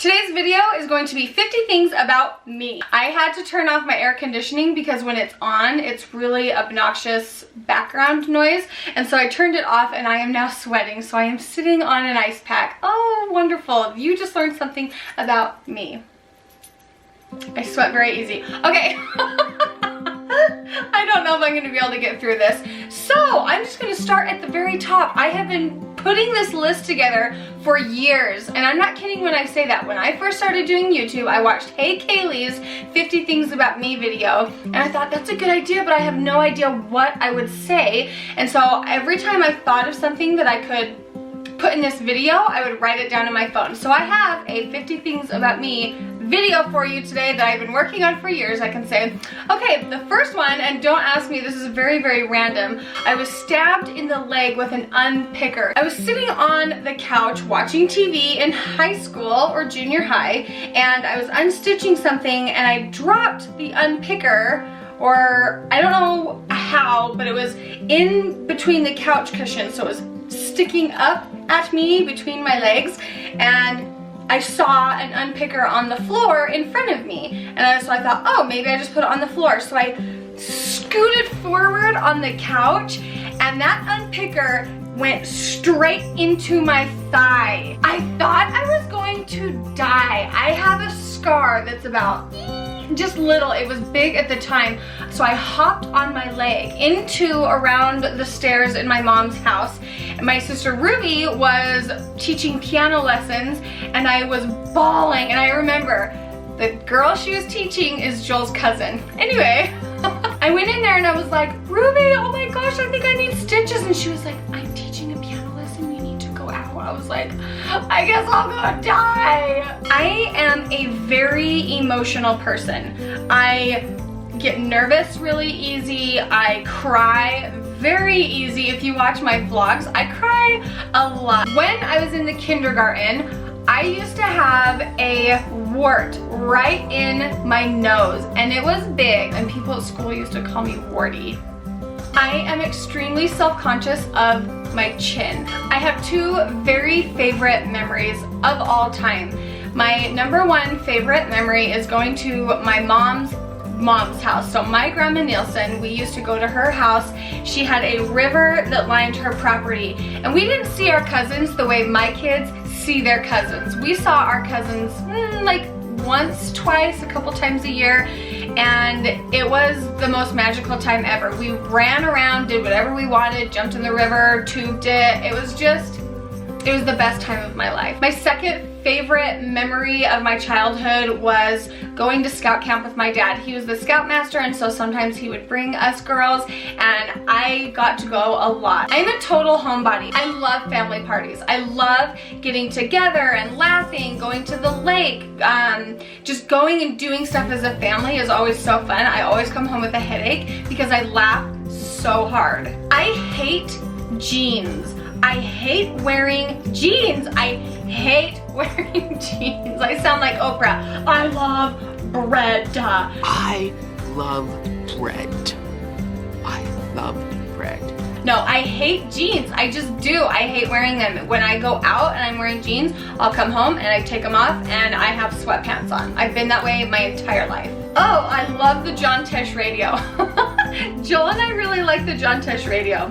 Today's video is going to be 50 things about me. I had to turn off my air conditioning because when it's on, it's really obnoxious background noise. And so I turned it off and I am now sweating. So I am sitting on an ice pack. Oh, wonderful. You just learned something about me. I sweat very easy. Okay. I don't know if I'm going to be able to get through this. So I'm just going to start at the very top. I have been putting this list together for years, and I'm not kidding when I say that. When I first started doing YouTube, I watched Hey Kaylee's 50 Things About Me video, and I thought that's a good idea, but I have no idea what I would say. And so every time I thought of something that I could put in this video, I would write it down in my phone. So I have a 50 Things About Me video for you today that I've been working on for years, I can say. Okay, the first one, and don't ask me, this is very, very random. I was stabbed in the leg with an unpicker. I was sitting on the couch watching TV in high school or junior high, and I was unstitching something and I dropped the unpicker, or I don't know how, but it was in between the couch cushions, so it was sticking up at me between my legs, and I saw an unpicker on the floor in front of me, and so I thought, oh, maybe I just put it on the floor. So I scooted forward on the couch, and that unpicker went straight into my thigh. I thought I was going to die. I have a scar that's about just little. It was big at the time. So I hopped on my leg into around the stairs in my mom's house. And my sister Ruby was teaching piano lessons, and I was bawling. And I remember the girl she was teaching is Joel's cousin. Anyway, I went in there and I was like, Ruby, oh my gosh, I think I need stitches. And she was like, I'm teaching a piano lesson, you need to go out. I was like, I guess I'll go die. I am a very emotional person. I get nervous really easy. I cry very easy. If you watch my vlogs, I cry a lot. When I was in the kindergarten, I used to have a wart right in my nose, and it was big, and people at school used to call me warty. I am extremely self-conscious of my chin. I have two very favorite memories of all time. My number one favorite memory is going to my mom's house. So my grandma Nielsen, we used to go to her house. She had a river that lined her property, and we didn't see our cousins the way my kids see their cousins. We saw our cousins like once, twice, a couple times a year, and it was the most magical time ever. We ran around, did whatever we wanted, jumped in the river, tubed it. It was the best time of my life. My second favorite memory of my childhood was going to scout camp with my dad. He was the scoutmaster, and so sometimes he would bring us girls, and I got to go a lot. I'm a total homebody. I love family parties. I love getting together and laughing, going to the lake, just going and doing stuff as a family is always so fun. I always come home with a headache because I laugh so hard. I hate jeans. I hate wearing jeans. I hate wearing jeans. I sound like Oprah. I love bread. I love bread. I love bread. No, I hate jeans. I just do. I hate wearing them. When I go out and I'm wearing jeans, I'll come home and I take them off and I have sweatpants on. I've been that way my entire life. Oh, I love the John Tesh radio. Joel and I really like the John Tesh radio.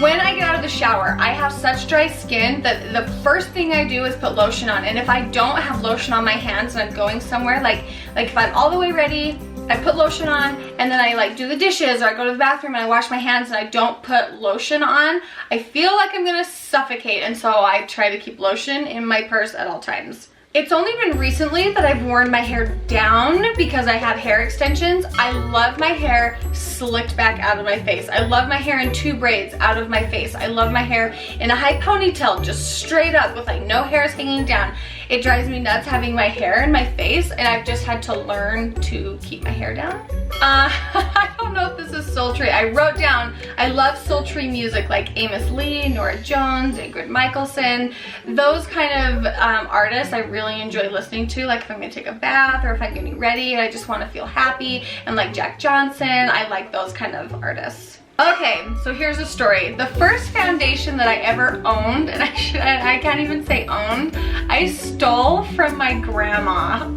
When I get out of the shower, I have such dry skin that the first thing I do is put lotion on. And if I don't have lotion on my hands and I'm going somewhere, like if I'm all the way ready, I put lotion on, and then I like do the dishes, or I go to the bathroom and I wash my hands and I don't put lotion on, I feel like I'm gonna suffocate, and so I try to keep lotion in my purse at all times. It's only been recently that I've worn my hair down because I have hair extensions. I love my hair slicked back out of my face. I love my hair in two braids out of my face. I love my hair in a high ponytail, just straight up with like no hairs hanging down. It drives me nuts having my hair in my face, and I've just had to learn to keep my hair down. I don't know if this is sultry. I wrote down, I love sultry music like Amos Lee, Nora Jones, Ingrid Michaelson. Those kind of artists I really enjoy listening to, like if I'm gonna take a bath or if I'm getting ready and I just wanna feel happy, and like Jack Johnson, I like those kind of artists. Okay, so here's a story. The first foundation that I ever owned, and I can't even say owned, I stole from my grandma.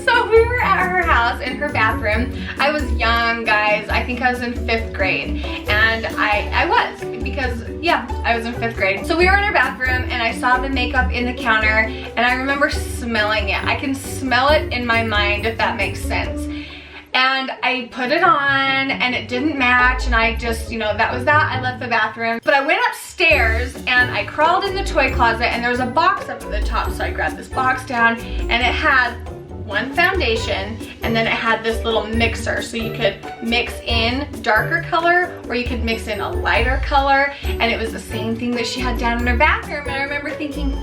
So we were at her house in her bathroom. I was young, guys. I think I was in 5th grade. And I was, because yeah, I was in 5th grade. So we were in her bathroom and I saw the makeup in the counter and I remember smelling it. I can smell it in my mind, if that makes sense. And I put it on and it didn't match, and I just, you know, that was that. I left the bathroom. But I went upstairs and I crawled in the toy closet and there was a box up at the top, so I grabbed this box down and it had one foundation and then it had this little mixer, so you could mix in darker color or you could mix in a lighter color, and it was the same thing that she had down in her bathroom. And I remember thinking,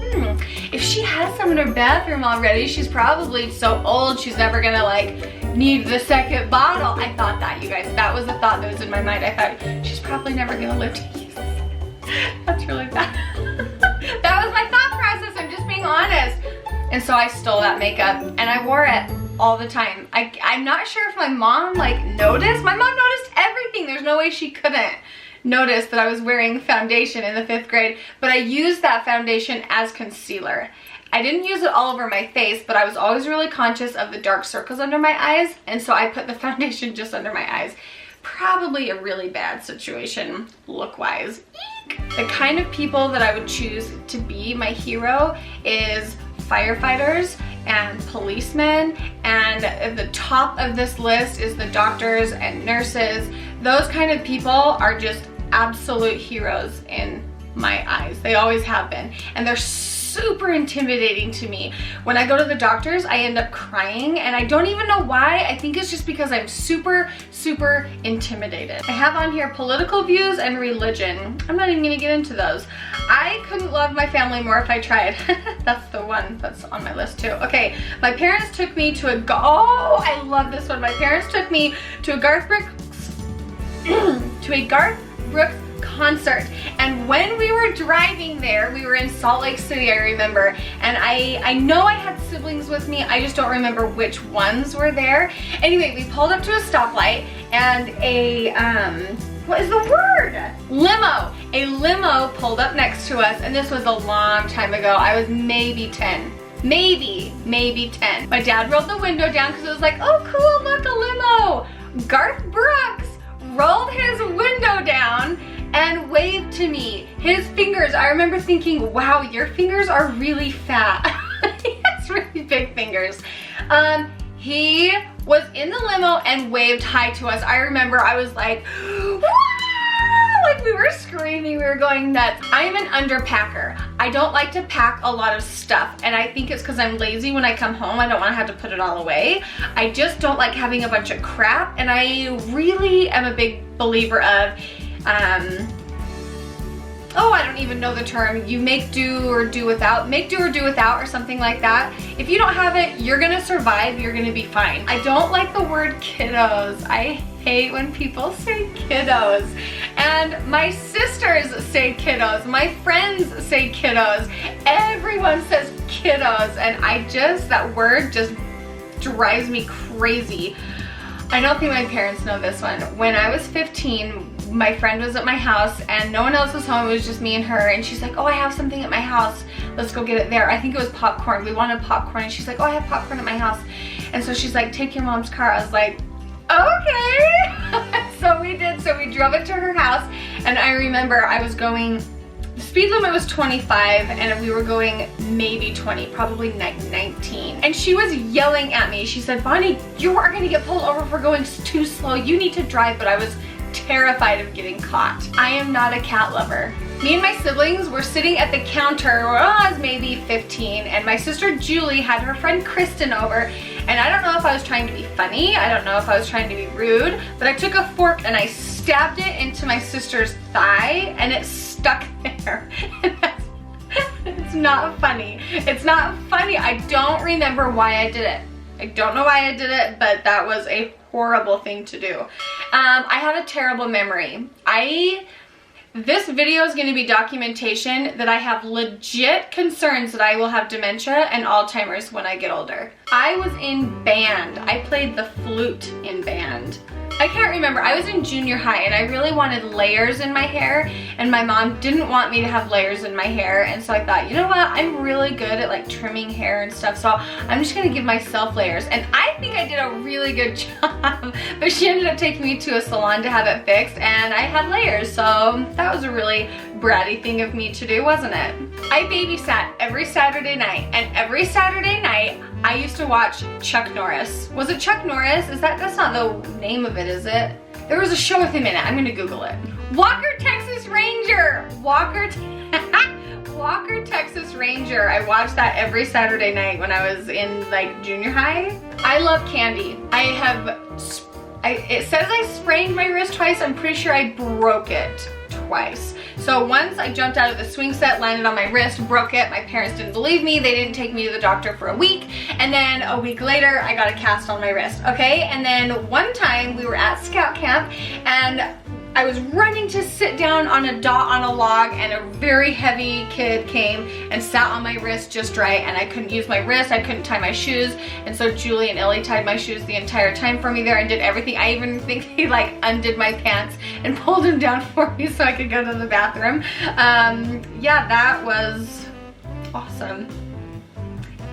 if she has some in her bathroom already, she's probably so old she's never gonna like need the second bottle. I thought that, you guys. That was a thought that was in my mind. I thought, she's probably never gonna live to use this. That's really bad. That was my thought process. I'm just being honest. And so I stole that makeup and I wore it all the time. I'm not sure if my mom like noticed. My mom noticed everything. There's no way she couldn't notice that I was wearing foundation in the 5th grade, but I used that foundation as concealer. I didn't use it all over my face, but I was always really conscious of the dark circles under my eyes, and so I put the foundation just under my eyes. Probably a really bad situation look-wise. Eek! The kind of people that I would choose to be my hero is firefighters and policemen, and at the top of this list is the doctors and nurses. Those kind of people are just absolute heroes in my eyes. They always have been, and they're super intimidating to me. When I go to the doctors, I end up crying, and I don't even know why. I think it's just because I'm super intimidated. I have on here political views and religion. I'm not even gonna get into those. I couldn't love my family more if I tried. That's the one that's on my list too. Okay, my parents took me to a, oh, I love this one. My parents took me to a Garth Brooks concert, and when we were driving there, we were in Salt Lake City, I remember, and I know I had siblings with me, I just don't remember which ones were there. Anyway, we pulled up to a stoplight and a what is the word? Limo. A limo pulled up next to us, and this was a long time ago. I was maybe 10. Maybe 10. My dad rolled the window down because it was like, oh cool, look, a limo. Garth Brooks rolled his window down and waved to me. His fingers, I remember thinking, wow, your fingers are really fat. He has really big fingers. He was in the limo and waved hi to us. I remember I was like, wah! Like we were screaming, we were going nuts. I'm an underpacker. I don't like to pack a lot of stuff, and I think it's because I'm lazy. When I come home, I don't want to have to put it all away. I just don't like having a bunch of crap, and I really am a big believer of oh, I don't even know the term. You make do or do without. Make do or do without, or something like that. If you don't have it, you're gonna survive, you're gonna be fine. I don't like the word kiddos. I hate when people say kiddos. And my sisters say kiddos. My friends say kiddos. Everyone says kiddos, and that word just drives me crazy. I don't think my parents know this one. When I was 15, my friend was at my house and no one else was home. It was just me and her, and she's like, oh, I have something at my house. Let's go get it there. I think it was popcorn. We wanted popcorn, and she's like, oh, I have popcorn at my house. And so she's like, take your mom's car. I was like, okay. So we did. So we drove it to her house, and I remember I was going, the speed limit was 25 and we were going maybe 20, probably 19. And she was yelling at me. She said, Bonnie, you are gonna get pulled over for going too slow. You need to drive. But I was terrified of getting caught. I am not a cat lover. Me and my siblings were sitting at the counter when I was maybe 15, and my sister Julie had her friend Kristen over, and I don't know if I was trying to be funny, I don't know if I was trying to be rude, but I took a fork and I stabbed it into my sister's thigh, and it stuck there. It's not funny. It's not funny. I don't remember why I did it. I don't know why I did it, but that was a horrible thing to do. I have a terrible memory. This video is going to be documentation that I have legit concerns that I will have dementia and Alzheimer's when I get older. I was in band. I played the flute in band. I can't remember. I was in junior high and I really wanted layers in my hair, and my mom didn't want me to have layers in my hair, and so I thought, you know what, I'm really good at like trimming hair and stuff, so I'm just gonna give myself layers. And I think I did a really good job, but she ended up taking me to a salon to have it fixed, and I had layers, so that was a really bratty thing of me to do, wasn't it? I babysat every Saturday night, and every Saturday night I used to watch Chuck Norris. Was it Chuck Norris? That's not the name of it, is it? There was a show with him in it. I'm gonna Google it. Walker, Texas Ranger. Walker, Texas Ranger. I watched that every Saturday night when I was in like junior high. I love candy. It says I sprained my wrist twice. I'm pretty sure I broke it twice. So once I jumped out of the swing set, landed on my wrist, broke it. My parents didn't believe me. They didn't take me to the doctor for a week. And then a week later, I got a cast on my wrist, okay? And then one time we were at scout camp and I was running to sit down on a log, and a very heavy kid came and sat on my wrist just right, and I couldn't use my wrist, I couldn't tie my shoes, and so Julie and Ellie tied my shoes the entire time for me there and did everything. I even think they like undid my pants and pulled them down for me so I could go to the bathroom. Yeah, that was awesome.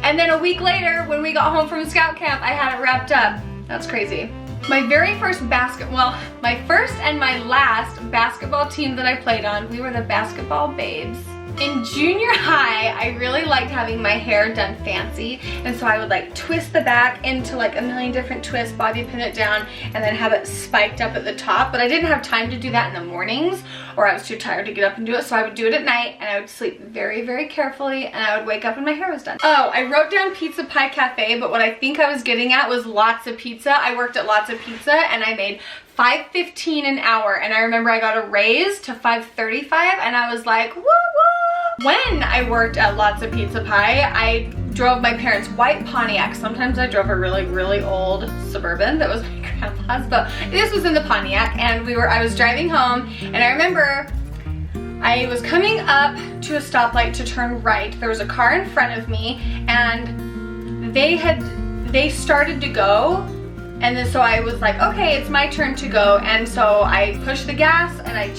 And then a week later, when we got home from scout camp, I had it wrapped up. That's crazy. My very first my first and my last basketball team that I played on, we were the basketball babes. In junior high, I really liked having my hair done fancy, and so I would like twist the back into like a million different twists, bobby pin it down, and then have it spiked up at the top, but I didn't have time to do that in the mornings, or I was too tired to get up and do it, so I would do it at night, and I would sleep very, very carefully, and I would wake up and my hair was done. Oh, I wrote down Pizza Pie Cafe, but what I think I was getting at was lots of pizza. I worked at Lots of Pizza, and I made $5.15 an hour, and I remember I got a raise to $5.35, and I was like, woo woo! When I worked at Lots of Pizza Pie, I drove my parents' white Pontiac. Sometimes I drove a really, really old Suburban that was my grandpa's, but this was in the Pontiac, and I was driving home, and I remember I was coming up to a stoplight to turn right. There was a car in front of me, and they started to go. And then so I was like, okay, it's my turn to go. And so I pushed the gas and I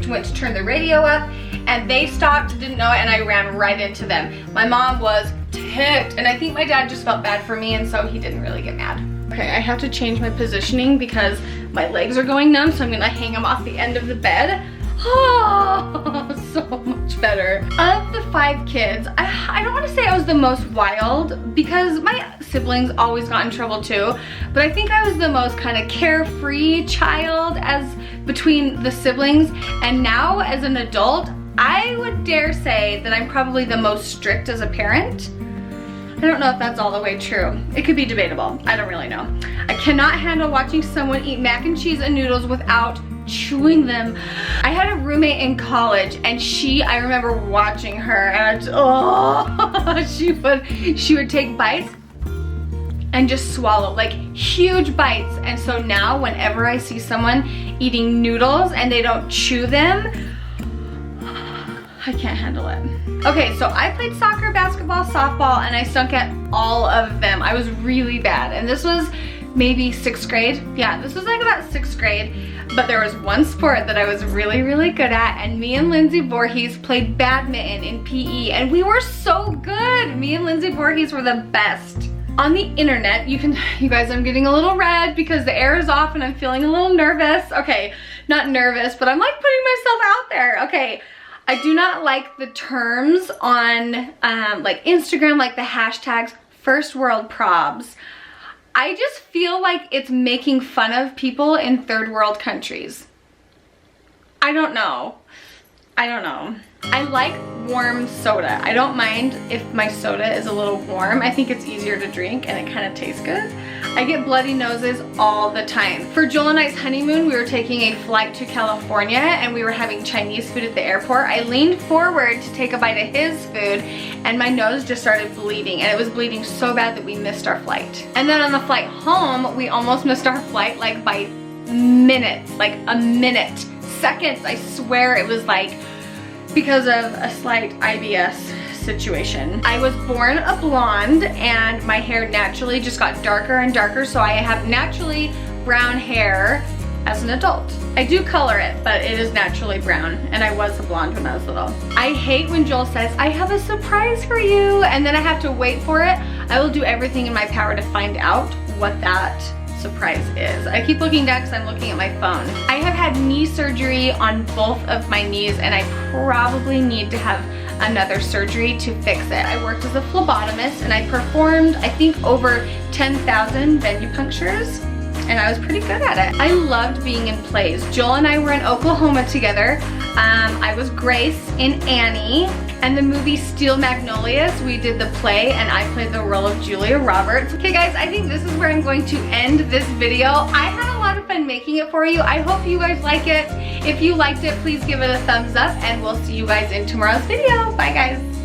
went to turn the radio up, and they stopped, didn't know it, and I ran right into them. My mom was ticked, and I think my dad just felt bad for me, and so he didn't really get mad. Okay, I have to change my positioning because my legs are going numb, so I'm gonna hang them off the end of the bed. Oh, so much better. Of the 5 kids, I don't want to say I was the most wild because my siblings always got in trouble too, but I think I was the most kind of carefree child as between the siblings, and now as an adult, I would dare say that I'm probably the most strict as a parent. I don't know if that's all the way true. It could be debatable. I don't really know. I cannot handle watching someone eat mac and cheese and noodles without chewing them. I had a roommate in college, and I remember watching her, and she would take bites and just swallow, like huge bites. And so now whenever I see someone eating noodles and they don't chew them, I can't handle it. Okay, so I played soccer, basketball, softball, and I stunk at all of them. I was really bad, and this was maybe 6th grade. Yeah, this was like about 6th grade, but there was one sport that I was really, really good at, and me and Lindsay Voorhees played badminton in PE, and we were so good. Me and Lindsay Voorhees were the best. On the internet, you guys, I'm getting a little red because the air is off and I'm feeling a little nervous. Okay, not nervous, but I'm like putting myself out there. Okay, I do not like the terms on like Instagram, like the hashtags first world probs. I just feel like it's making fun of people in third world countries. I don't know. I like warm soda. I don't mind if my soda is a little warm. I think it's easier to drink and it kind of tastes good. I get bloody noses all the time. For Joel and I's honeymoon, we were taking a flight to California and we were having Chinese food at the airport. I leaned forward to take a bite of his food and my nose just started bleeding, and it was bleeding so bad that we missed our flight. And then on the flight home, we almost missed our flight like by minutes, like a minute. Seconds, I swear it was like because of a slight IBS situation. I was born a blonde and my hair naturally just got darker and darker, so I have naturally brown hair as an adult. I do color it, but it is naturally brown, and I was a blonde when I was little. I hate when Joel says, I have a surprise for you, and then I have to wait for it. I will do everything in my power to find out what that surprise is. I keep looking down because I'm looking at my phone. I have had knee surgery on both of my knees, and I probably need to have another surgery to fix it. I worked as a phlebotomist, and I performed, I think, over 10,000 venipunctures, and I was pretty good at it. I loved being in plays. Joel and I were in Oklahoma together. I was Grace in Annie, and the movie Steel Magnolias, we did the play, and I played the role of Julia Roberts. Okay guys, I think this is where I'm going to end this video. I had a lot of fun making it for you. I hope you guys like it. If you liked it, please give it a thumbs up, and we'll see you guys in tomorrow's video. Bye guys.